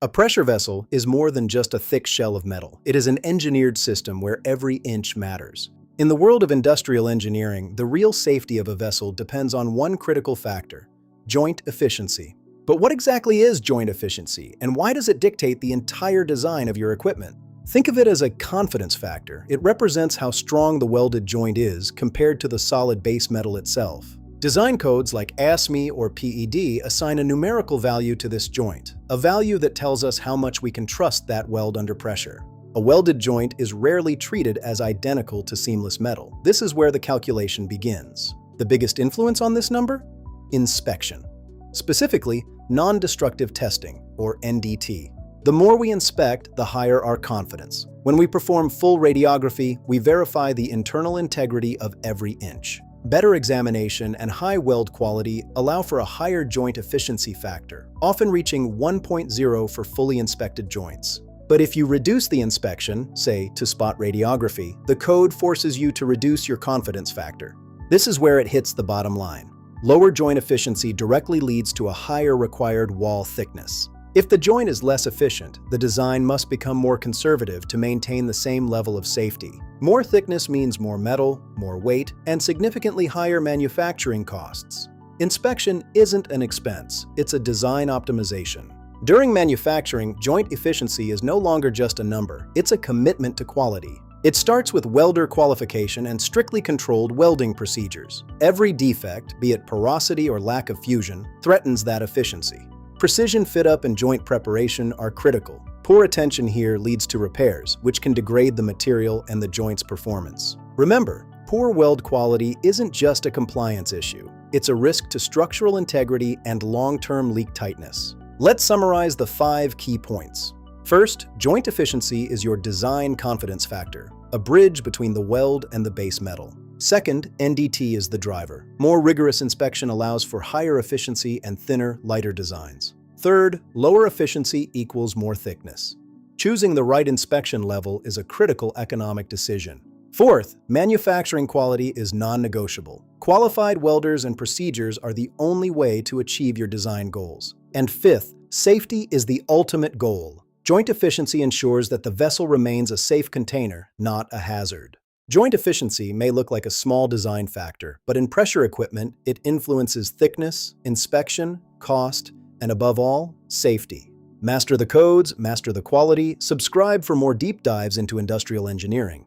A pressure vessel is more than just a thick shell of metal. It is an engineered system where every inch matters. In the world of industrial engineering, the real safety of a vessel depends on one critical factor: joint efficiency. But what exactly is joint efficiency, and why does it dictate the entire design of your equipment? Think of it as a confidence factor. It represents how strong the welded joint is compared to the solid base metal itself. Design codes like ASME or PED assign a numerical value to this joint, a value that tells us how much we can trust that weld under pressure. A welded joint is rarely treated as identical to seamless metal. This is where the calculation begins. The biggest influence on this number? Inspection. Specifically, non-destructive testing, or NDT. The more we inspect, the higher our confidence. When we perform full radiography, we verify the internal integrity of every inch. Better examination and high weld quality allow for a higher joint efficiency factor, often reaching 1.0 for fully inspected joints. But if you reduce the inspection, say to spot radiography, the code forces you to reduce your confidence factor. This is where it hits the bottom line. Lower joint efficiency directly leads to a higher required wall thickness. If the joint is less efficient, the design must become more conservative to maintain the same level of safety. More thickness means more metal, more weight, and significantly higher manufacturing costs. Inspection isn't an expense, it's a design optimization. During manufacturing, joint efficiency is no longer just a number, it's a commitment to quality. It starts with welder qualification and strictly controlled welding procedures. Every defect, be it porosity or lack of fusion, threatens that efficiency. Precision fit-up and joint preparation are critical. Poor attention here leads to repairs, which can degrade the material and the joint's performance. Remember, poor weld quality isn't just a compliance issue. It's a risk to structural integrity and long-term leak tightness. Let's summarize the 5 key points. First, joint efficiency is your design confidence factor, a bridge between the weld and the base metal. Second, NDT is the driver. More rigorous inspection allows for higher efficiency and thinner, lighter designs. Third, lower efficiency equals more thickness. Choosing the right inspection level is a critical economic decision. Fourth, manufacturing quality is non-negotiable. Qualified welders and procedures are the only way to achieve your design goals. And fifth, safety is the ultimate goal. Joint efficiency ensures that the vessel remains a safe container, not a hazard. Joint efficiency may look like a small design factor, but in pressure equipment, it influences thickness, inspection, cost, and above all, safety. Master the codes, master the quality, subscribe for more deep dives into industrial engineering.